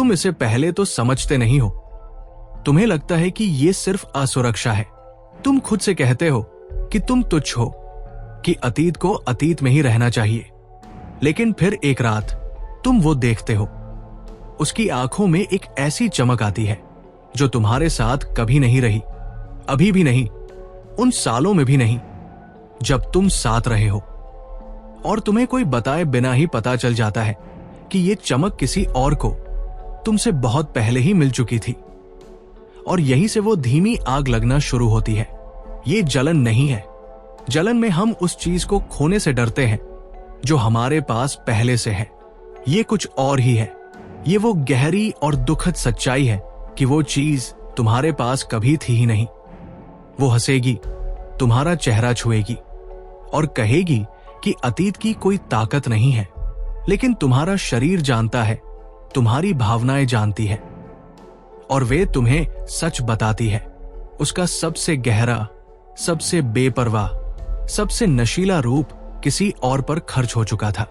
तुम इसे पहले तो समझते नहीं हो। तुम्हें लगता है कि ये सिर्फ असुरक्षा है। तुम खुद से कहते हो कि तुम तुच्छ हो, कि अतीत को अतीत में ही रहना चाहिए। लेकिन फिर एक रात तुम वो देखते हो। उसकी आंखों में एक ऐसी चमक आती है जो तुम्हारे साथ कभी नहीं रही, अभी भी नहीं, उन सालों में भी नहीं जब तुम साथ रहे हो। और तुम्हें कोई बताए बिना ही पता चल जाता है कि ये चमक किसी और को तुमसे बहुत पहले ही मिल चुकी थी। और यहीं से वो धीमी आग लगना शुरू होती है। ये जलन नहीं है। जलन में हम उस चीज को खोने से डरते हैं जो हमारे पास पहले से है। ये कुछ और ही है। ये वो गहरी और दुखद सच्चाई है कि वो चीज तुम्हारे पास कभी थी ही नहीं। वो हंसेगी, तुम्हारा चेहरा छुएगी और कहेगी कि अतीत की कोई ताकत नहीं है, लेकिन तुम्हारा शरीर जानता है, तुम्हारी भावनाएं जानती है, और वे तुम्हें सच बताती है। उसका सबसे गहरा, सबसे बेपरवाह, सबसे नशीला रूप किसी और पर खर्च हो चुका था,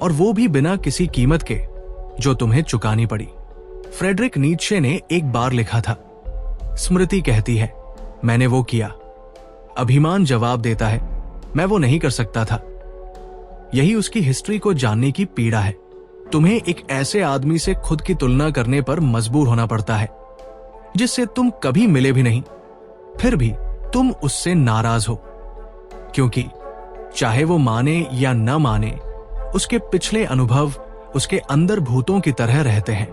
और वो भी बिना किसी कीमत के जो तुम्हें चुकानी पड़ी। फ्रेडरिक नीत्शे ने एक बार लिखा था, स्मृति कहती है मैंने वो किया। अभिमान जवाब देता है मैं वो नहीं कर सकता था। यही उसकी हिस्ट्री को जानने की पीड़ा है। तुम्हें एक ऐसे आदमी से खुद की तुलना करने पर मजबूर होना पड़ता है जिससे तुम कभी मिले भी नहीं, फिर भी तुम उससे नाराज हो, क्योंकि चाहे वो माने या न माने, उसके पिछले अनुभव उसके अंदर भूतों की तरह रहते हैं।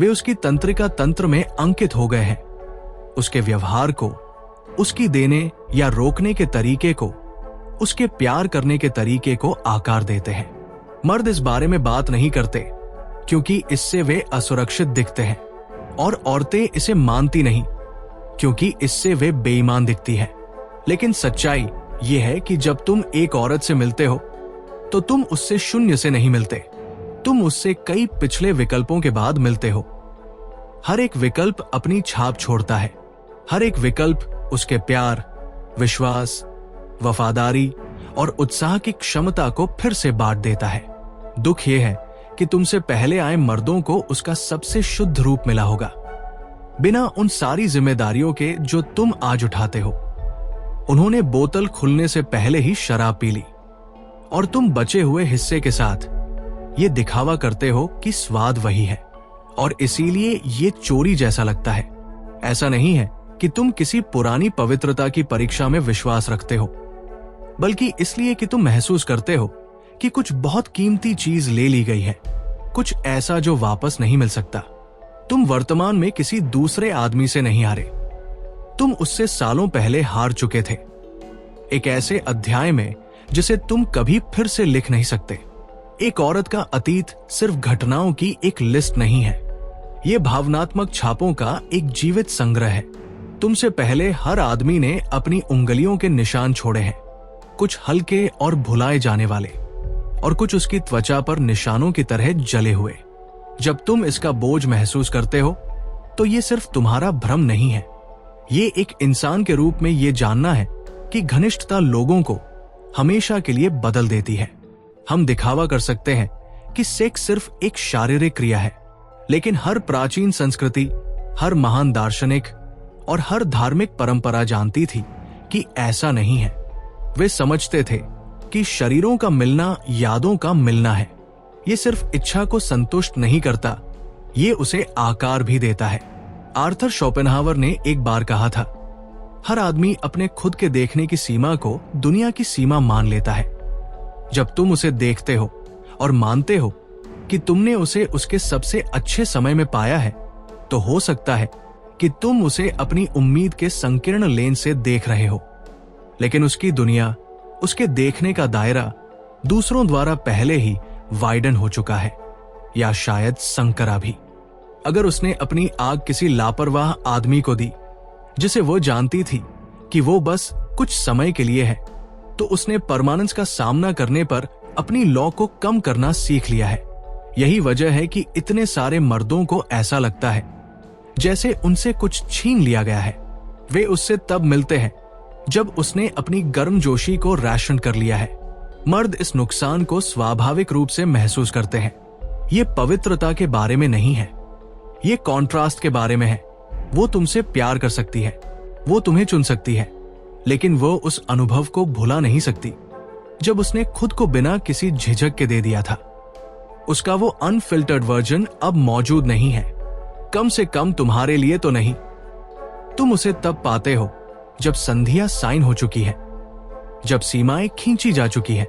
वे उसकी तंत्रिका तंत्र में अंकित हो गए हैं। उसके व्यवहार को, उसकी देने या रोकने के तरीके को, उसके प्यार करने के तरीके को आकार देते हैं। मर्द इस बारे में बात नहीं करते क्योंकि इससे वे असुरक्षित दिखते हैं, और औरतें इसे मानती नहीं क्योंकि इससे वे बेईमान दिखती हैं। लेकिन सच्चाई यह है कि जब तुम एक औरत से मिलते हो तो तुम उससे शून्य से नहीं मिलते, तुम उससे कई पिछले विकल्पों के बाद मिलते हो। हर एक विकल्प अपनी छाप छोड़ता है। हर एक विकल्प उसके प्यार, विश्वास, वफादारी और उत्साह की क्षमता को फिर से बांट देता है। दुख यह है कि तुमसे पहले आए मर्दों को उसका सबसे शुद्ध रूप मिला होगा, बिना उन सारी जिम्मेदारियों के जो तुम आज उठाते हो। उन्होंने बोतल खुलने से पहले ही शराब पी ली, और तुम बचे हुए हिस्से के साथ ये दिखावा करते हो कि स्वाद वही है, और इसीलिए ये चोरी जैसा लगता है। ऐसा नहीं है कि तुम किसी पुरानी पवित्रता की परीक्षा में विश्वास रखते हो, बल्कि इसलिए कि तुम महसूस करते हो कि कुछ बहुत कीमती चीज ले ली गई है, कुछ ऐसा जो वापस नहीं मिल सकता। तुम वर्तमान में किसी दूसरे आदमी से नहीं हारे, तुम उससे सालों पहले हार चुके थे, एक ऐसे अध्याय में जिसे तुम कभी फिर से लिख नहीं सकते। एक औरत का अतीत सिर्फ घटनाओं की एक लिस्ट नहीं है, यह भावनात्मक छापों का एक जीवित संग्रह है। तुमसे पहले हर आदमी ने अपनी उंगलियों के निशान छोड़े हैं, कुछ हल्के और भुलाए जाने वाले, और कुछ उसकी त्वचा पर निशानों की तरह जले हुए। जब तुम इसका बोझ महसूस करते हो तो ये सिर्फ तुम्हारा भ्रम नहीं है, ये एक इंसान के रूप में ये जानना है कि घनिष्ठता लोगों को हमेशा के लिए बदल देती है। हम दिखावा कर सकते हैं कि सेक्स सिर्फ एक शारीरिक क्रिया है, लेकिन हर प्राचीन संस्कृति, हर महान दार्शनिक और हर धार्मिक परंपरा जानती थी कि ऐसा नहीं है। वे समझते थे कि शरीरों का मिलना यादों का मिलना है। ये सिर्फ इच्छा को संतुष्ट नहीं करता, ये उसे आकार भी देता है। आर्थर शोपेनहावर ने एक बार कहा था, हर आदमी अपने खुद के देखने की सीमा को दुनिया की सीमा मान लेता है। जब तुम उसे देखते हो और मानते हो कि तुमने उसे उसके सबसे अच्छे समय में पाया है, तो हो सकता है कि तुम उसे अपनी उम्मीद के संकीर्ण लेंस से देख रहे हो, लेकिन उसकी दुनिया, उसके देखने का दायरा दूसरों द्वारा पहले ही वाइडन हो चुका है, या शायद संकरा भी। अगर उसने अपनी आग किसी लापरवाह आदमी को दी जिसे वो जानती थी कि वो बस कुछ समय के लिए है, तो उसने परमानेंस का सामना करने पर अपनी लौ को कम करना सीख लिया है। यही वजह है कि इतने सारे मर्दों को ऐसा लगता है जैसे उनसे कुछ छीन लिया गया है। वे उससे तब मिलते हैं जब उसने अपनी गर्मजोशी को राशन कर लिया है। मर्द इस नुकसान को स्वाभाविक रूप से महसूस करते हैं। ये पवित्रता के बारे में नहीं है, ये कॉन्ट्रास्ट के बारे में है। वो तुमसे प्यार कर सकती है, वो तुम्हें चुन सकती है, लेकिन वो उस अनुभव को भुला नहीं सकती जब उसने खुद को बिना किसी झिझक के दे दिया था। उसका वो अनफिल्टर्ड वर्जन अब मौजूद नहीं है, कम से कम तुम्हारे लिए तो नहीं। तुम उसे तब पाते हो जब संधियां साइन हो चुकी है, जब सीमाएं खींची जा चुकी है,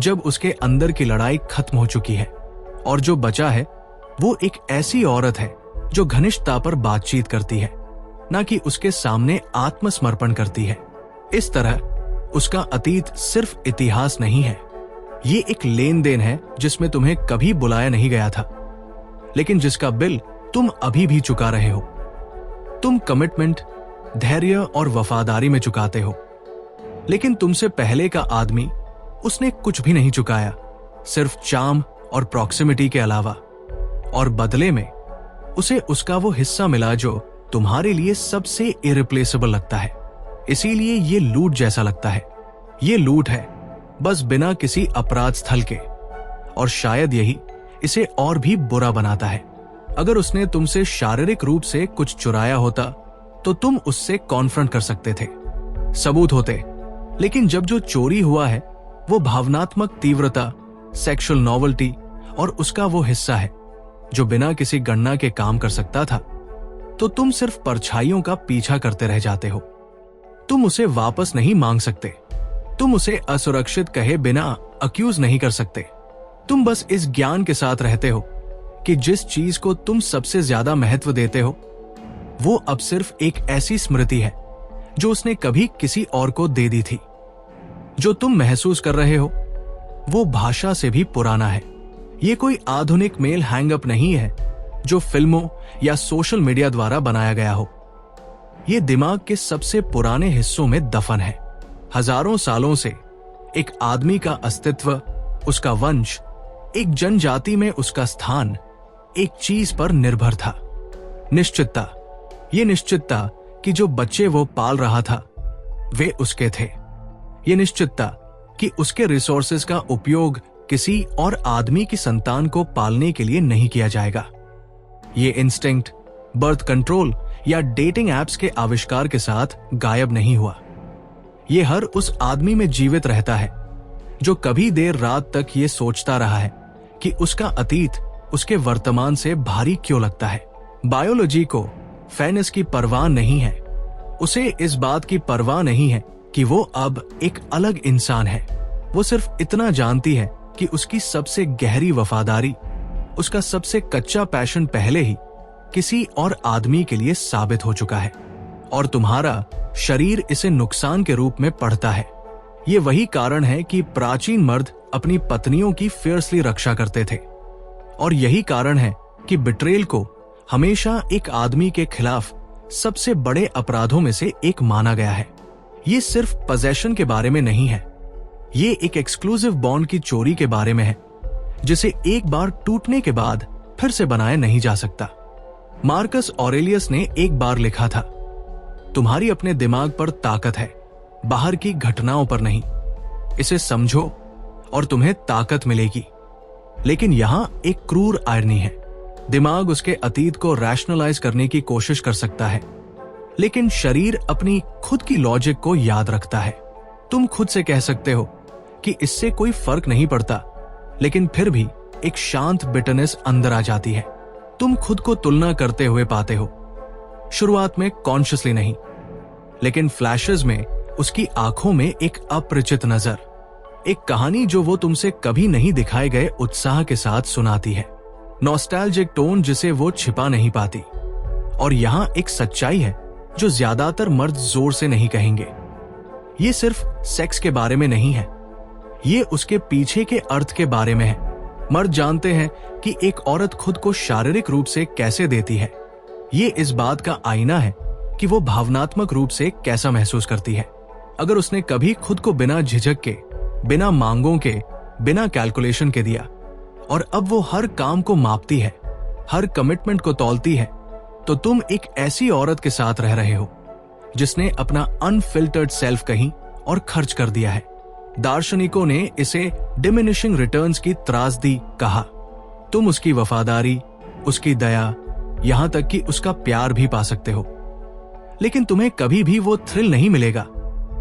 जब उसके अंदर की लड़ाई खत्म हो चुकी है, और जो बचा है वो एक ऐसी औरत है जो घनिष्ठता पर बातचीत करती है, ना कि उसके सामने आत्मसमर्पण करती है। इस तरह उसका अतीत सिर्फ इतिहास नहीं है, ये एक लेन देन है जिसमें तुम्हें कभी बुलाया नहीं गया था, लेकिन जिसका बिल तुम अभी भी चुका रहे हो। तुम कमिटमेंट, धैर्य और वफादारी में चुकाते हो, लेकिन तुमसे पहले का आदमी, उसने कुछ भी नहीं चुकाया, सिर्फ चार्म और प्रॉक्सिमिटी के अलावा। और बदले में उसे उसका वो हिस्सा मिला जो तुम्हारे लिए सबसे इरिप्लेसेबल लगता है। इसीलिए ये लूट जैसा लगता है। ये लूट है, बस बिना किसी अपराध स्थल के, और शायद यही इसे और भी बुरा बनाता है। अगर उसने तुमसे शारीरिक रूप से कुछ चुराया होता तो तुम उससे कॉन्फ्रंट कर सकते थे, सबूत होते, लेकिन जब जो चोरी हुआ है वो भावनात्मक तीव्रता, सेक्सुअल नॉवेल्टी और उसका वो हिस्सा है जो बिना किसी गणना के काम कर सकता था, तो तुम सिर्फ परछाइयों का पीछा करते रह जाते हो। तुम उसे वापस नहीं मांग सकते, तुम उसे असुरक्षित कहे बिना अक्यूज नहीं कर सकते। तुम बस इस ज्ञान के साथ रहते हो कि जिस चीज को तुम सबसे ज्यादा महत्व देते हो वो अब सिर्फ एक ऐसी स्मृति है जो उसने कभी किसी और को दे दी थी। जो तुम महसूस कर रहे हो वो भाषा से भी पुराना है। ये कोई आधुनिक मेल हैंगअप नहीं है जो फिल्मों या सोशल मीडिया द्वारा बनाया गया हो। ये दिमाग के सबसे पुराने हिस्सों में दफन है। हजारों सालों से एक आदमी का अस्तित्व, उसका वंश, एक जनजाति में उसका स्थान एक चीज पर निर्भर था, निश्चितता। ये निश्चितता कि जो बच्चे वो पाल रहा था वे उसके थे। ये निश्चितता कि उसके रिसोर्सेज का उपयोग किसी और आदमी की संतान को पालने के लिए नहीं किया जाएगा। ये इंस्टिंक्ट बर्थ कंट्रोल या डेटिंग एप्स के आविष्कार के साथ गायब नहीं हुआ। ये हर उस आदमी में जीवित रहता है जो कभी देर रात तक ये सोचता रहा है कि उसका अतीत उसके वर्तमान से भारी क्यों लगता है। बायोलॉजी को फेयरनेस की परवाह नहीं है, उसे इस बात की परवाह नहीं है कि वो अब एक अलग इंसान है। वो सिर्फ इतना जानती है कि उसकी सबसे गहरी वफादारी, उसका सबसे कच्चा पैशन पहले ही किसी और आदमी के लिए साबित हो चुका है, और तुम्हारा शरीर इसे नुकसान के रूप में पढ़ता है। ये वही कारण है कि प्राचीन मर्द अपनी पत्नियों की फियर्सली रक्षा करते थे, और यही कारण है कि बिट्रेल को हमेशा एक आदमी के खिलाफ सबसे बड़े अपराधों में से एक माना गया है। ये सिर्फ पोजेशन के बारे में नहीं है, ये एक एक्सक्लूसिव बॉन्ड की चोरी के बारे में है जिसे एक बार टूटने के बाद फिर से बनाया नहीं जा सकता। मार्कस ऑरेलियस ने एक बार लिखा था, तुम्हारी अपने दिमाग पर ताकत है, बाहर की घटनाओं पर नहीं। इसे समझो और तुम्हें ताकत मिलेगी। लेकिन यहां एक क्रूर आयरनी है। दिमाग उसके अतीत को रैशनलाइज करने की कोशिश कर सकता है, लेकिन शरीर अपनी खुद की लॉजिक को याद रखता है। तुम खुद से कह सकते हो कि इससे कोई फर्क नहीं पड़ता, लेकिन फिर भी एक शांत बिटरनेस अंदर आ जाती है। तुम खुद को तुलना करते हुए पाते हो, शुरुआत में कॉन्शियसली नहीं, लेकिन फ्लैशेस में उसकी आंखों में एक अपरिचित नजर, एक कहानी जो वो तुमसे कभी नहीं दिखाए गए उत्साह के साथ सुनाती है, नॉस्टैल्जिक टोन जिसे वो छिपा नहीं पाती। और यहां एक सच्चाई है जो ज्यादातर मर्द जोर से नहीं कहेंगे। ये सिर्फ सेक्स के बारे में नहीं है, ये उसके पीछे के अर्थ के बारे में है। मर्द जानते हैं कि एक औरत खुद को शारीरिक रूप से कैसे देती है। ये इस बात का आईना है कि वो भावनात्मक रूप से कैसा महसूस करती है। अगर उसने कभी खुद को बिना झिझक के, बिना मांगों के, बिना कैलकुलेशन के दिया, और अब वो हर काम को मापती है, हर कमिटमेंट को तौलती है, तो तुम एक ऐसी औरत के साथ रह रहे हो जिसने अपना अनफिल्टर्ड सेल्फ कहीं और खर्च कर दिया है। दार्शनिकों ने इसे डिमिनिशिंग रिटर्न्स की त्रासदी कहा। तुम उसकी वफादारी, उसकी दया, यहां तक कि उसका प्यार भी पा सकते हो। लेकिन तुम्हें कभी भी वो थ्रिल नहीं मिलेगा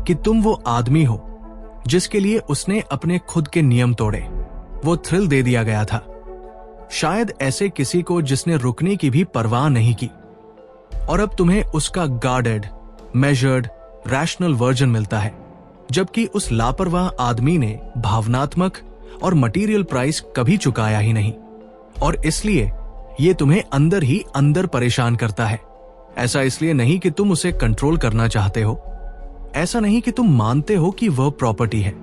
कि तुम वो आदमी हो जिसके लिए उसने अपने खुद के नियम तोड़े। वो थ्रिल दे दिया गया था शायद ऐसे किसी को जिसने रुकने की भी परवाह नहीं की, और अब तुम्हें उसका गार्डेड, मेजर्ड, रैशनल वर्जन मिलता है, जबकि उस लापरवाह आदमी ने भावनात्मक और मटेरियल प्राइस कभी चुकाया ही नहीं। और इसलिए ये तुम्हें अंदर ही अंदर परेशान करता है। ऐसा इसलिए नहीं कि तुम उसे कंट्रोल करना चाहते हो, ऐसा नहीं कि तुम मानते हो कि वह प्रॉपर्टी है,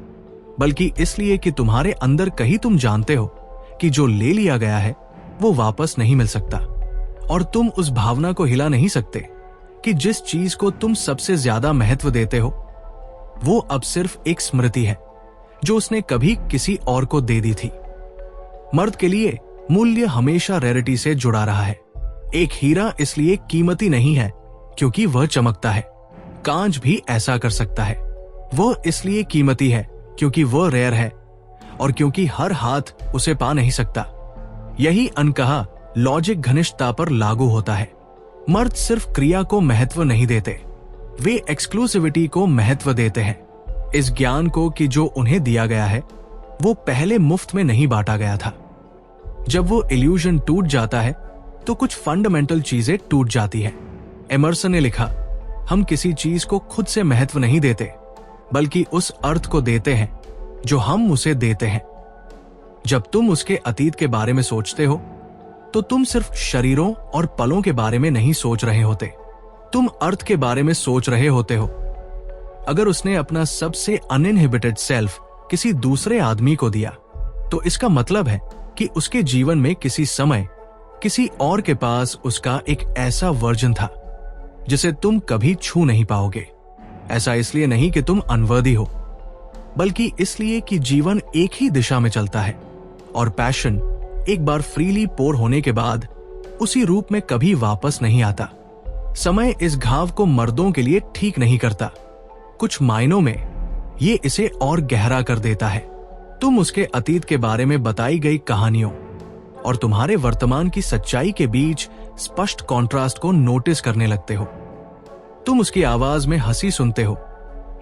बल्कि इसलिए कि तुम्हारे अंदर कहीं तुम जानते हो कि जो ले लिया गया है वो वापस नहीं मिल सकता। और तुम उस भावना को हिला नहीं सकते कि जिस चीज को तुम सबसे ज्यादा महत्व देते हो वो अब सिर्फ एक स्मृति है जो उसने कभी किसी और को दे दी थी। मर्द के लिए मूल्य हमेशा रेयरिटी से जुड़ा रहा है। एक हीरा इसलिए कीमती नहीं है क्योंकि वह चमकता है, कांच भी ऐसा कर सकता है। वह इसलिए कीमती है क्योंकि वह रेयर है और क्योंकि हर हाथ उसे पा नहीं सकता। यही अनकहा लॉजिक घनिष्ठता पर लागू होता है। मर्द सिर्फ क्रिया को महत्व नहीं देते, वे एक्सक्लूसिविटी को महत्व देते हैं। इस ज्ञान को कि जो उन्हें दिया गया है वो पहले मुफ्त में नहीं बांटा गया था। जब वो इल्यूजन टूट जाता है तो कुछ फंडामेंटल चीजें टूट जाती है। एमर्सन ने लिखा, हम किसी चीज को खुद से महत्व नहीं देते बल्कि उस अर्थ को देते हैं जो हम उसे देते हैं। जब तुम उसके अतीत के बारे में सोचते हो तो तुम सिर्फ शरीरों और पलों के बारे में नहीं सोच रहे होते, तुम अर्थ के बारे में सोच रहे होते हो। अगर उसने अपना सबसे अनइनहिबिटेड सेल्फ किसी दूसरे आदमी को दिया तो इसका मतलब है कि उसके जीवन में किसी समय किसी और के पास उसका एक ऐसा वर्जन था जिसे तुम कभी छू नहीं पाओगे। ऐसा इसलिए नहीं कि तुम अनवर्दी हो, बल्कि इसलिए कि जीवन एक ही दिशा में चलता है और पैशन एक बार फ्रीली पोर होने के बाद उसी रूप में कभी वापस नहीं आता। समय इस घाव को मर्दों के लिए ठीक नहीं करता, कुछ मायनों में ये इसे और गहरा कर देता है। तुम उसके अतीत के बारे में बताई गई कहानियों और तुम्हारे वर्तमान की सच्चाई के बीच स्पष्ट कॉन्ट्रास्ट को नोटिस करने लगते हो। तुम उसकी आवाज में हंसी सुनते हो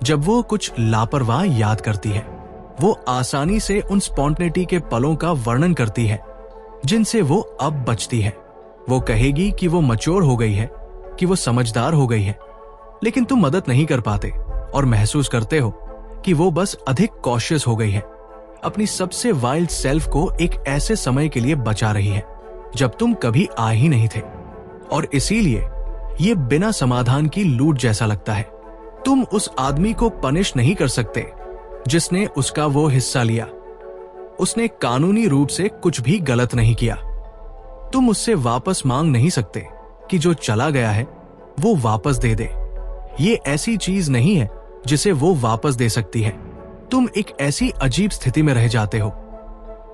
जब वो कुछ लापरवाह याद करती है। वो आसानी से उन स्पॉन्टेनिटी के पलों का वर्णन करती है जिनसे वो अब बचती है। वो कहेगी कि वो मैच्योर हो गई है, कि वो समझदार हो गई है, लेकिन तुम मदद नहीं कर पाते और महसूस करते हो कि वो बस अधिक कॉशियस हो गई है, अपनी सबसे वाइल्ड सेल्फ को एक ऐसे समय के लिए बचा रही है जब तुम कभी आए ही नहीं थे। और इसीलिए ये बिना समाधान की लूट जैसा लगता है। तुम उस आदमी को पनिश नहीं कर सकते जिसने उसका वो हिस्सा लिया। उसने कानूनी रूप से कुछ भी गलत नहीं किया। तुम उससे वापस मांग नहीं सकते कि जो चला गया है वो वापस दे दे। ये ऐसी चीज नहीं है जिसे वो वापस दे सकती है। तुम एक ऐसी अजीब स्थिति में रह जाते हो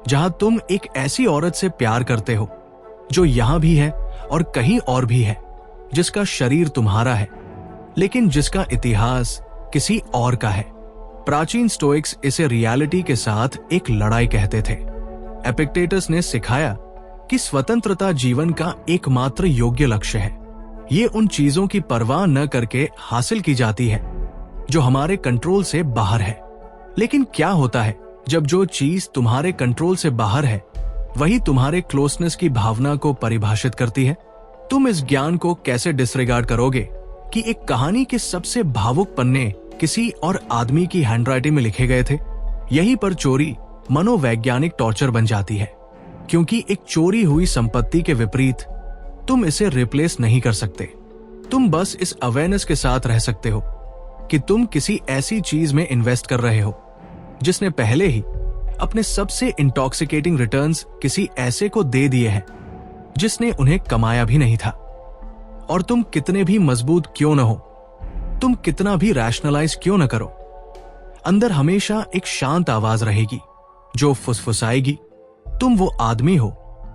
जहां तुम एक ऐसी औरत से प्यार करते हो जो यहां भी है और कहीं और भी है, जिसका शरीर तुम्हारा है लेकिन जिसका इतिहास किसी और का है। प्राचीन स्टोइक्स इसे रियलिटी के साथ एक लड़ाई कहते थे। एपिक्टेटस ने सिखाया कि स्वतंत्रता जीवन का एकमात्र योग्य लक्ष्य है। ये उन चीजों की परवाह न करके हासिल की जाती है जो हमारे कंट्रोल से बाहर है। लेकिन क्या होता है जब जो चीज तुम्हारे कंट्रोल से बाहर है वही तुम्हारे क्लोजनेस की भावना को परिभाषित करती है? तुम इस ज्ञान को कैसे डिसरिगार्ड करोगे कि एक कहानी के सबसे भावुक पन्ने किसी और आदमी की हैंडराइटिंग में लिखे गए थे? यहीं पर चोरी मनोवैज्ञानिक टॉर्चर बन जाती है, क्योंकि एक चोरी हुई संपत्ति के विपरीत तुम इसे रिप्लेस नहीं कर सकते। तुम बस इस अवेयरनेस के साथ रह सकते हो कि तुम किसी ऐसी चीज में इन्वेस्ट कर रहे हो जिसने पहले ही अपने सबसे इंटॉक्सिकेटिंग रिटर्न्स किसी ऐसे को दे दिए हैं जिसने उन्हें कमाया भी नहीं था। और तुम कितने भी मजबूत क्यों न हो, तुम कितना भी रैशनलाइज क्यों न करो, अंदर हमेशा एक शांत आवाज रहेगी जो फुसफुसाएगी, तुम वो आदमी हो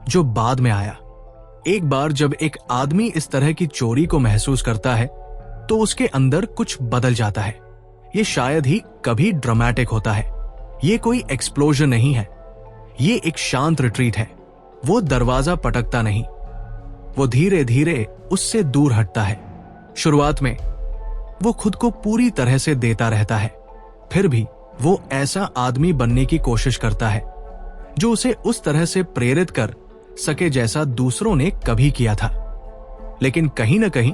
जो बाद में आया। एक बार जब एक आदमी इस तरह की चोरी को महसूस करता है तो उसके अंदर कुछ बदल जाता है। ये शायद ही कभी ड्रामेटिक होता है, ये कोई एक्सप्लोजन नहीं है, ये एक शांत रिट्रीट है। वो दरवाजा पटकता नहीं, वो धीरे धीरे उससे दूर हटता है। शुरुआत में वो खुद को पूरी तरह से देता रहता है, फिर भी वो ऐसा आदमी बनने की कोशिश करता है जो उसे उस तरह से प्रेरित कर सके जैसा दूसरों ने कभी किया था। लेकिन कहीं ना कहीं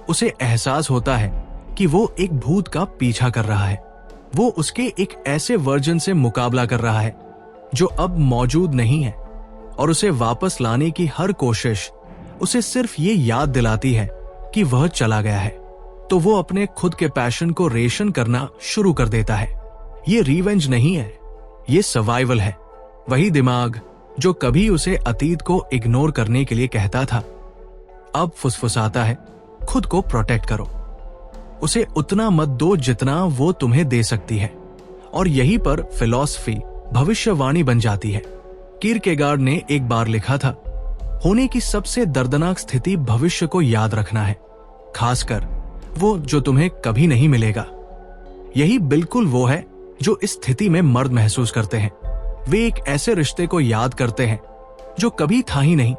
उसे एहसास होता है कि वो एक भूत का पीछा कर रहा है। वो उसके एक ऐसे वर्जन से मुकाबला कर रहा है जो अब मौजूद नहीं है, और उसे वापस लाने की हर कोशिश उसे सिर्फ ये याद दिलाती है कि वह चला गया है। तो वो अपने खुद के पैशन को रेशन करना शुरू कर देता है। ये रिवेंज नहीं है, ये सर्वाइवल है। वही दिमाग जो कभी उसे अतीत को इग्नोर करने के लिए कहता था, अब फुसफुसाता है, खुद को प्रोटेक्ट करो, उसे उतना मत दो जितना वो तुम्हें दे सकती है। और यहीं पर फिलॉसफी भविष्यवाणी बन जाती है। कीरकेगार्ड ने एक बार लिखा था, होने की सबसे दर्दनाक स्थिति भविष्य को याद रखना है, खासकर वो जो तुम्हें कभी नहीं मिलेगा। यही बिल्कुल वो है जो इस स्थिति में मर्द महसूस करते हैं। वे एक ऐसे रिश्ते को याद करते हैं जो कभी था ही नहीं,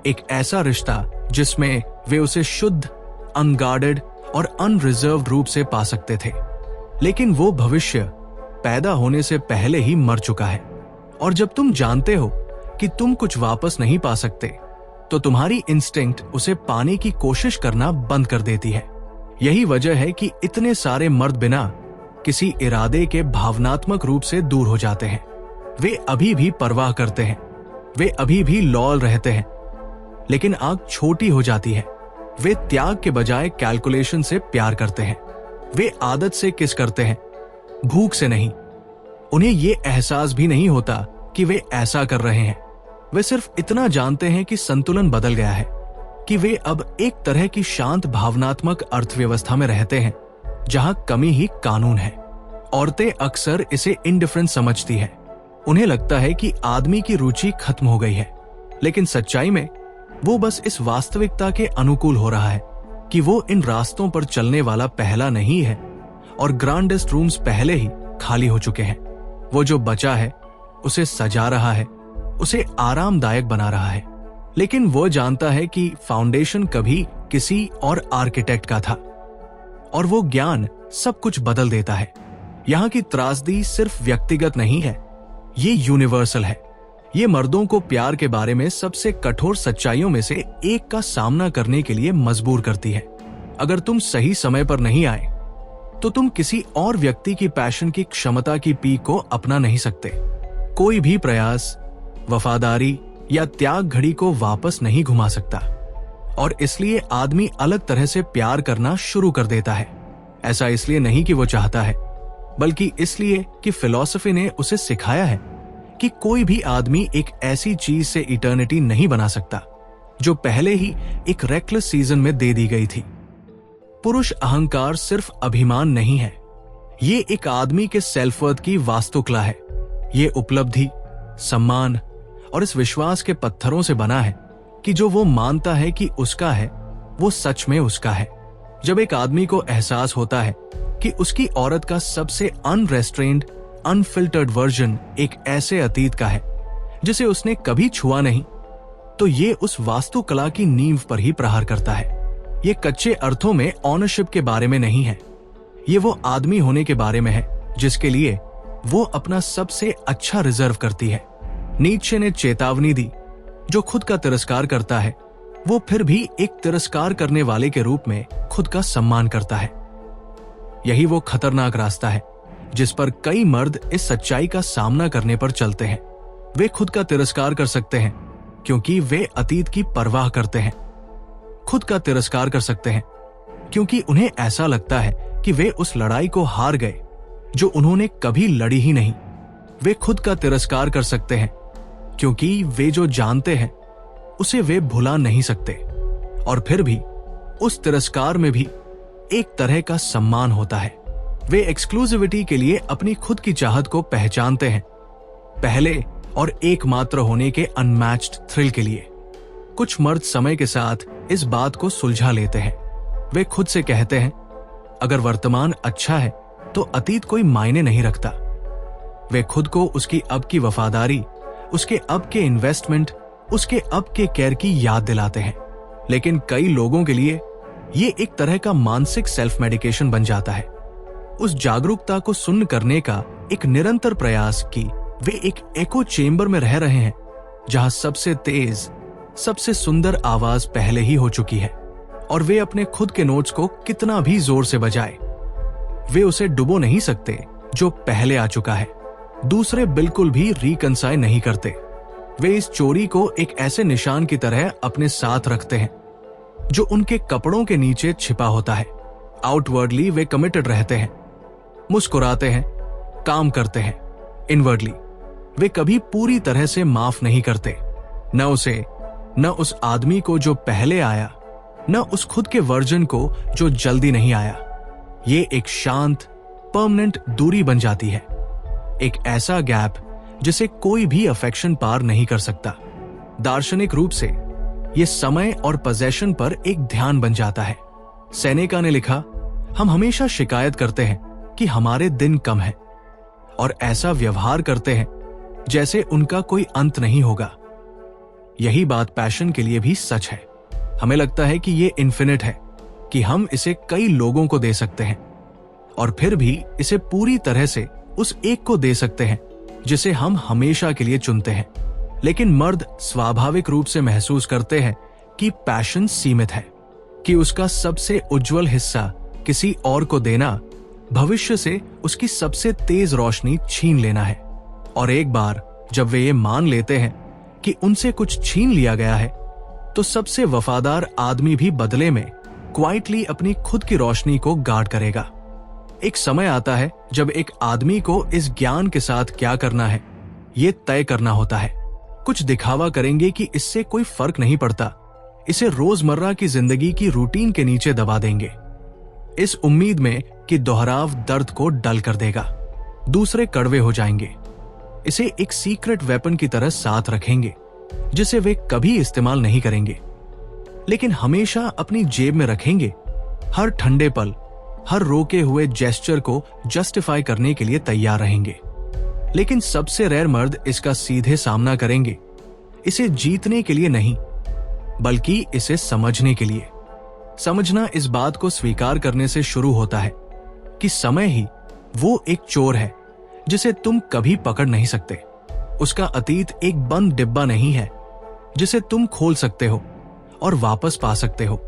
एक ऐसा रिश्ता जिसमें वे उसे शुद्ध, अनगार्डेड और अनरिजर्व्ड रूप से पा सकते थे। लेकिन वो भविष्य पैदा होने से पहले ही मर चुका है। और जब तुम जानते हो कि तुम कुछ वापस नहीं पा सकते, तो तुम्हारी इंस्टिंक्ट उसे पाने की कोशिश करना बंद कर देती है। यही वजह है कि इतने सारे मर्द बिना किसी इरादे के भावनात्मक रूप से दूर हो जाते हैं। वे अभी भी परवाह करते हैं, वे अभी भी लॉयल रहते हैं, लेकिन आग छोटी हो जाती है। वे त्याग के बजाय कैलकुलेशन से प्यार करते हैं। वे आदत से किस करते हैं, भूख से नहीं। उन्हें ये एहसास भी नहीं होता कि वे ऐसा कर रहे हैं। वे सिर्फ इतना जानते हैं कि संतुलन बदल गया है, कि वे अब एक तरह की शांत भावनात्मक अर्थव्यवस्था में रहते हैं जहां कमी ही कानून है। औरतें अक्सर इसे इंडिफरेंस समझती है। उन्हें लगता है कि आदमी की रुचि खत्म हो गई है, लेकिन सच्चाई में वो बस इस वास्तविकता के अनुकूल हो रहा है कि वो इन रास्तों पर चलने वाला पहला नहीं है, और ग्रांडेस्ट रूम्स पहले ही खाली हो चुके हैं। वो जो बचा है उसे सजा रहा है, उसे आरामदायक बना रहा है। लेकिन वो जानता है कि फाउंडेशन कभी किसी और आर्किटेक्ट का था, और वो ज्ञान सब कुछ बदल देता है। यहाँ की त्रासदी सिर्फ व्यक्तिगत नहीं है, ये यूनिवर्सल है। ये मर्दों को प्यार के बारे में सबसे कठोर सच्चाइयों में से एक का सामना करने के लिए मजबूर करती है। अगर तुम सही समय पर नहीं आए, तो तुम किसी और व्यक्ति की पैशन की क्षमता की पीक को अपना नहीं सकते। कोई भी प्रयास वफादारी या त्याग घड़ी को वापस नहीं घुमा सकता, और इसलिए आदमी अलग तरह से प्यार करना शुरू कर देता है। ऐसा इसलिए नहीं कि वो चाहता है, बल्कि इसलिए कि फिलॉसफी ने उसे सिखाया है कि कोई भी आदमी एक ऐसी चीज से इटर्निटी नहीं बना सकता जो पहले ही एक रेकलेस सीजन में दे दी गई थी। पुरुष अहंकार सिर्फ अभिमान नहीं है, ये एक आदमी के सेल्फ-वर्थ की वास्तुकला है। ये उपलब्धि, सम्मान और इस विश्वास के पत्थरों से बना है कि जो वो मानता है कि उसका है, वो सच में उसका है। जब एक आदमी को एहसास होता है कि उसकी औरत का सबसे अनरेस्ट्रेन्ड, अनफिल्टर्ड वर्जन एक ऐसे अतीत का है जिसे उसने कभी छुआ नहीं, तो ये उस वास्तुकला की नींव पर ही प्रहार करता है। ये कच्चे अर्थों में ऑनरशिप के बारे में नहीं है, ये वो आदमी होने के बारे में है जिसके लिए वो अपना सबसे अच्छा रिजर्व करती है। नीत्शे ने चेतावनी दी, जो खुद का तिरस्कार करता है वो फिर भी एक तिरस्कार करने वाले के रूप में खुद का सम्मान करता है। यही वो खतरनाक रास्ता है जिस पर कई मर्द इस सच्चाई का सामना करने पर चलते हैं। वे खुद का तिरस्कार कर सकते हैं क्योंकि वे अतीत की परवाह करते हैं। खुद का तिरस्कार कर सकते हैं क्योंकि उन्हें ऐसा लगता है कि वे उस लड़ाई को हार गए जो उन्होंने कभी लड़ी ही नहीं। वे खुद का तिरस्कार कर सकते हैं क्योंकि वे जो जानते हैं उसे वे भुला नहीं सकते, और फिर भी उस तिरस्कार में भी एक तरह का सम्मान होता है। वे एक्सक्लूसिविटी के लिए अपनी खुद की चाहत को पहचानते हैं, पहले और एकमात्र होने के अनमैच्ड थ्रिल के लिए। कुछ मर्द समय के साथ इस बात को सुलझा लेते हैं। वे खुद से कहते हैं, अगर वर्तमान अच्छा है तो अतीत कोई मायने नहीं रखता। वे खुद को उसकी अब की वफादारी, उसके अब के इन्वेस्टमेंट उसके अब के केयर की याद दिलाते हैं। लेकिन कई लोगों के लिए ये एक तरह का मानसिक सेल्फ मेडिकेशन बन जाता है। उस जागरूकता को सुन्न करने का एक निरंतर प्रयास कि वे एक एको चेंबर में रह रहे हैं जहां सबसे तेज, सबसे सुंदर आवाज पहले ही हो चुकी है, और वे अपने खुद के नोट्स को कितना भी जोर से बजाए, वे उसे डुबो नहीं सकते जो पहले आ चुका है। दूसरे बिल्कुल भी रिकंसाइल नहीं करते। वे इस चोरी को एक ऐसे निशान की तरह अपने साथ रखते हैं जो उनके कपड़ों के नीचे छिपा होता है। आउटवर्डली वे कमिटेड रहते हैं, मुस्कुराते हैं, काम करते हैं। इनवर्डली वे कभी पूरी तरह से माफ नहीं करते, न उसे, न उस आदमी को जो पहले आया, न उस खुद के वर्जन को जो जल्दी नहीं आया। ये एक शांत, परमानेंट दूरी बन जाती है, एक ऐसा गैप जिसे कोई भी अफेक्शन पार नहीं कर सकता। दार्शनिक रूप से यह समय और पोजेशन पर एक ध्यान बन जाता है। सेनेका ने लिखा, हम हमेशा शिकायत करते हैं कि हमारे दिन कम हैं और ऐसा व्यवहार करते हैं जैसे उनका कोई अंत नहीं होगा। यही बात पैशन के लिए भी सच है। हमें लगता है कि ये इन्फिनिट है, कि हम इसे कई लोगों को दे सकते हैं और फिर भी इसे पूरी तरह से उस एक को दे सकते हैं जिसे हम हमेशा के लिए चुनते हैं। लेकिन मर्द स्वाभाविक रूप से महसूस करते हैं कि पैशन सीमित है, कि उसका सबसे उज्जवल हिस्सा किसी और को देना भविष्य से उसकी सबसे तेज रोशनी छीन लेना है। और एक बार जब वे ये मान लेते हैं कि उनसे कुछ छीन लिया गया है, तो सबसे वफादार आदमी भी बदले में क्वाइटली अपनी खुद की रोशनी को गार्ड करेगा। एक समय आता है जब एक आदमी को इस ज्ञान के साथ क्या करना है ये तय करना होता है। कुछ दिखावा करेंगे कि इससे कोई फर्क नहीं पड़ता, इसे रोजमर्रा की जिंदगी की रूटीन के नीचे दबा देंगे, इस उम्मीद में कि दोहराव दर्द को डल कर देगा। दूसरे कड़वे हो जाएंगे, इसे एक सीक्रेट वेपन की तरह साथ रखेंगे जिसे वे कभी इस्तेमाल नहीं करेंगे, लेकिन हमेशा अपनी जेब में रखेंगे। हर ठंडे पल, हर रोके हुए जेस्चर को जस्टिफाई करने के लिए तैयार रहेंगे। लेकिन सबसे रेयर मर्द इसका सीधे सामना करेंगे, इसे जीतने के लिए नहीं, बल्कि इसे समझने के लिए। समझना इस बात को स्वीकार करने से शुरू होता है कि समय ही वो एक चोर है जिसे तुम कभी पकड़ नहीं सकते। उसका अतीत एक बंद डिब्बा नहीं है जिसे तुम खोल सकते हो और वापस पा सकते हो।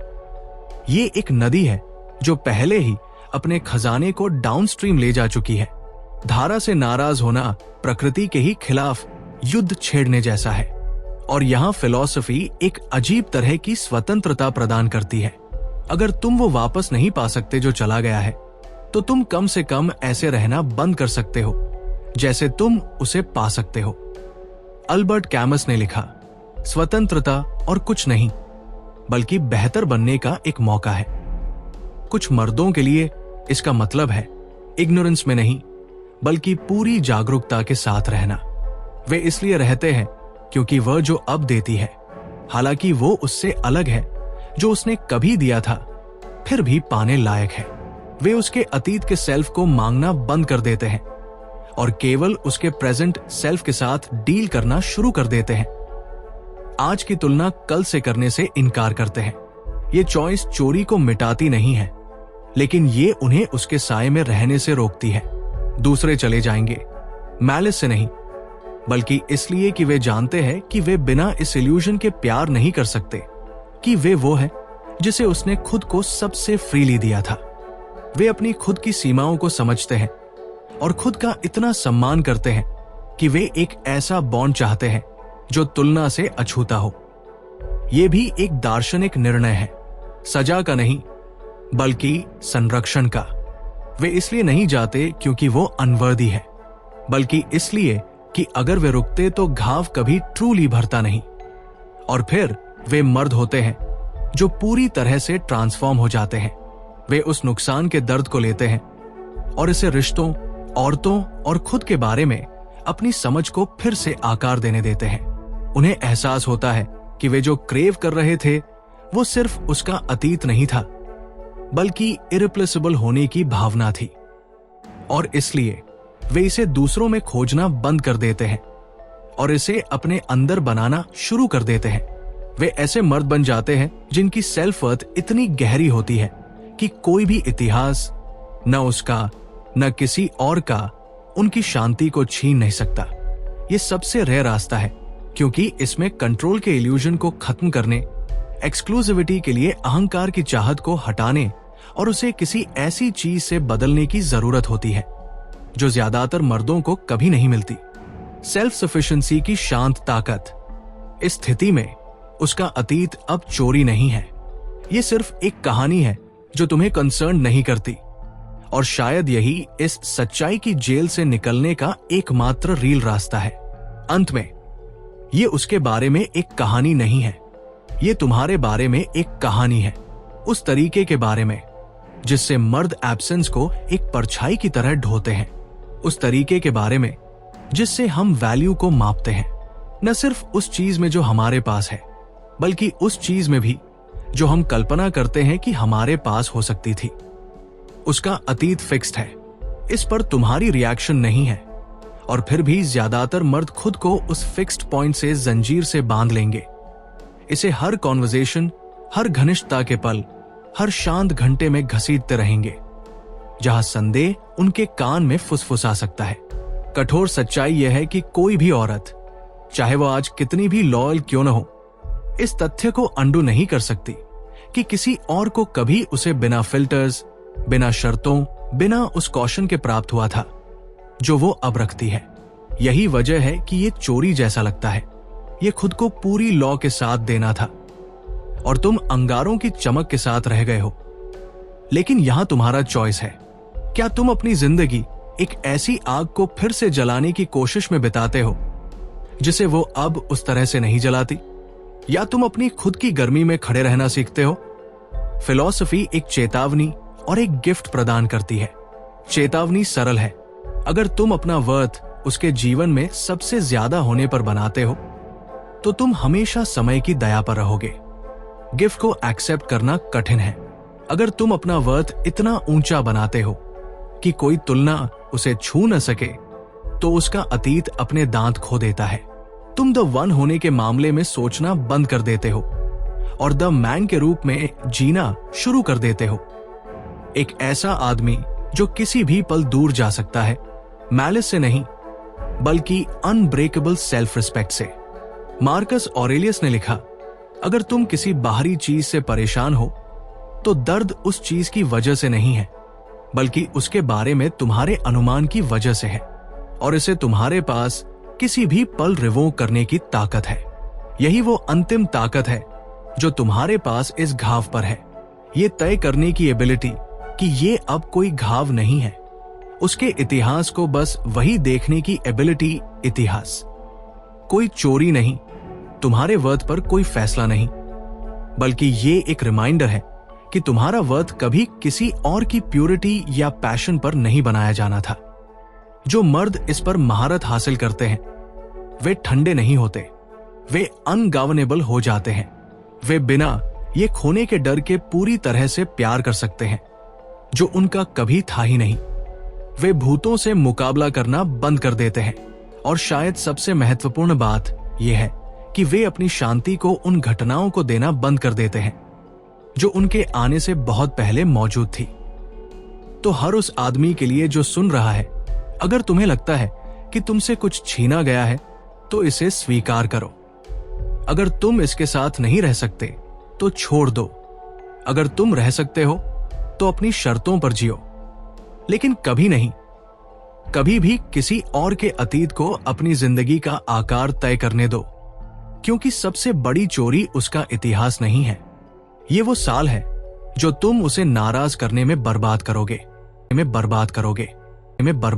ये एक नदी है जो पहले ही अपने खजाने को डाउनस्ट्रीम ले जा चुकी है। धारा से नाराज होना प्रकृति के ही खिलाफ युद्ध छेड़ने जैसा है, और यहाँ फिलॉसफी एक अजीब तरह की स्वतंत्रता प्रदान करती है। अगर तुम वो वापस नहीं पा सकते जो चला गया है, तो तुम कम से कम ऐसे रहना बंद कर सकते हो जैसे तुम उसे पा सकते हो। अल्बर्ट कैमस ने लिखा, स्वतंत्रता और कुछ नहीं बल्कि बेहतर बनने का एक मौका है। कुछ मर्दों के लिए इसका मतलब है इग्नोरेंस में नहीं बल्कि पूरी जागरूकता के साथ रहना। वे इसलिए रहते हैं क्योंकि वह जो अब देती है, हालांकि वो उससे अलग है जो उसने कभी दिया था, फिर भी पाने लायक है। वे उसके अतीत के सेल्फ को मांगना बंद कर देते हैं और केवल उसके प्रेजेंट सेल्फ के साथ डील करना शुरू कर देते हैं। आज की तुलना कल से करने से इनकार करते हैं। ये चॉइस चोरी को मिटाती नहीं है, लेकिन ये उन्हें उसके साए में रहने से रोकती है। दूसरे चले जाएंगे, मैलिस से नहीं, बल्कि इसलिए कि वे जानते हैं कि वे बिना इस इल्यूजन के प्यार नहीं कर सकते कि वे वो है जिसे उसने खुद को सबसे फ्रीली दिया था। वे अपनी खुद की सीमाओं को समझते हैं और खुद का इतना सम्मान करते हैं कि वे एक ऐसा बॉन्ड चाहते हैं जो तुलना से अछूता हो। यह भी एक दार्शनिक निर्णय है, सजा का नहीं बल्कि संरक्षण का। वे इसलिए नहीं जाते क्योंकि वो अनवर्दी है, बल्कि इसलिए कि अगर वे रुकते तो घाव कभी ट्रूली भरता नहीं। और फिर वे मर्द होते हैं जो पूरी तरह से ट्रांसफॉर्म हो जाते हैं। वे उस नुकसान के दर्द को लेते हैं और इसे रिश्तों, औरतों और खुद के बारे में अपनी समझ को फिर से आकार देने देते हैं। उन्हें एहसास होता है कि वे जो क्रेव कर रहे थे वो सिर्फ उसका अतीत नहीं था, बल्कि इरिप्लेसेबल होने की भावना थी, और इसलिए वे इसे दूसरों में खोजना बंद कर देते हैं और इसे अपने अंदर बनाना शुरू कर देते हैं। वे ऐसे मर्द बन जाते हैं जिनकी सेल्फ वर्थ इतनी गहरी होती है कि कोई भी इतिहास, न उसका न किसी और का, उनकी शांति को छीन नहीं सकता। ये सबसे रेयर रास्ता है क्योंकि इसमें कंट्रोल के इल्यूजन को खत्म करने, एक्सक्लूसिविटी के लिए अहंकार की चाहत को हटाने और उसे किसी ऐसी चीज से बदलने की जरूरत होती है जो ज्यादातर मर्दों को कभी नहीं मिलती। सेल्फ सफिशिएंसी की शांत ताकत। इस स्थिति में उसका अतीत अब चोरी नहीं है, ये सिर्फ एक कहानी है जो तुम्हें कंसर्न नहीं करती। और शायद यही इस सच्चाई की जेल से निकलने का एकमात्र रील रास्ता है। अंत में ये उसके बारे में एक कहानी नहीं है, ये तुम्हारे बारे में एक कहानी है, उस तरीके के बारे में जिससे मर्द एब्सेंस को एक परछाई की तरह ढोते हैं, उस तरीके के बारे में जिससे हम वैल्यू को मापते हैं, न सिर्फ उस चीज में जो हमारे पास है बल्कि उस चीज में भी जो हम कल्पना करते हैं कि हमारे पास हो सकती थी। उसका अतीत फिक्स्ड है, इस पर तुम्हारी रिएक्शन नहीं है, और फिर भी ज्यादातर मर्द खुद को उस फिक्स्ड पॉइंट से जंजीर से बांध लेंगे। इसे हर कॉन्वर्सेशन, हर घनिष्ठता के पल, हर शांत घंटे में घसीटते रहेंगे जहां संदेह उनके कान में फुसफुसा सकता है। कठोर सच्चाई यह है कि कोई भी औरत, चाहे वो आज कितनी भी लॉयल क्यों न हो, इस तथ्य को अंडू नहीं कर सकती कि किसी और को कभी उसे बिना फिल्टर्स, बिना शर्तों, बिना उस कौशन के प्राप्त हुआ था जो वो अब रखती है। यही वजह है कि ये चोरी जैसा लगता है। ये खुद को पूरी लॉ के साथ देना था और तुम अंगारों की चमक के साथ रह गए हो। लेकिन यहां तुम्हारा चॉइस है। क्या तुम अपनी जिंदगी एक ऐसी आग को फिर से जलाने की कोशिश में बिताते हो जिसे वो अब उस तरह से नहीं जलाती, या तुम अपनी खुद की गर्मी में खड़े रहना सीखते हो? फिलॉसफी एक चेतावनी और एक गिफ्ट प्रदान करती है। चेतावनी सरल है, अगर तुम अपना वर्थ उसके जीवन में सबसे ज्यादा होने पर बनाते हो तो तुम हमेशा समय की दया पर रहोगे। गिफ्ट को एक्सेप्ट करना कठिन है, अगर तुम अपना वर्थ इतना ऊंचा बनाते हो कि कोई तुलना उसे छू न सके तो उसका अतीत अपने दांत खो देता है। तुम द वन होने के मामले में सोचना बंद कर देते हो और द मैन के रूप में जीना शुरू कर देते हो। एक ऐसा आदमी जो किसी भी पल दूर जा सकता है, मैलिस से नहीं बल्कि अनब्रेकेबल सेल्फ रिस्पेक्ट से। मार्कस ऑरेलियस ने लिखा, अगर तुम किसी बाहरी चीज से परेशान हो तो दर्द उस चीज की वजह से नहीं है बल्कि उसके बारे में तुम्हारे अनुमान की वजह से है, और इसे तुम्हारे पास किसी भी पल रिवोक करने की ताकत है। यही वो अंतिम ताकत है जो तुम्हारे पास इस घाव पर है, ये तय करने की एबिलिटी कि ये अब कोई घाव नहीं है, उसके इतिहास को बस वही देखने की एबिलिटी। इतिहास कोई चोरी नहीं, तुम्हारे वर्थ पर कोई फैसला नहीं, बल्कि ये एक रिमाइंडर है कि तुम्हारा वर्थ कभी किसी और की प्योरिटी या पैशन पर नहीं बनाया जाना था। जो मर्द इस पर महारत हासिल करते हैं वे ठंडे नहीं होते, वे अनगवर्नेबल हो जाते हैं। वे बिना ये खोने के डर के पूरी तरह से प्यार कर सकते हैं जो उनका कभी था ही नहीं। वे भूतों से मुकाबला करना बंद कर देते हैं, और शायद सबसे महत्वपूर्ण बात यह है कि वे अपनी शांति को उन घटनाओं को देना बंद कर देते हैं जो उनके आने से बहुत पहले मौजूद थी। तो हर उस आदमी के लिए जो सुन रहा है, अगर तुम्हें लगता है कि तुमसे कुछ छीना गया है तो इसे स्वीकार करो। अगर तुम इसके साथ नहीं रह सकते तो छोड़ दो। अगर तुम रह सकते हो तो अपनी शर्तों पर जियो, लेकिन कभी नहीं, कभी भी किसी और के अतीत को अपनी जिंदगी का आकार तय करने दो, क्योंकि सबसे बड़ी चोरी उसका इतिहास नहीं है, ये वो साल है जो तुम उसे नाराज करने में बर्बाद करोगे।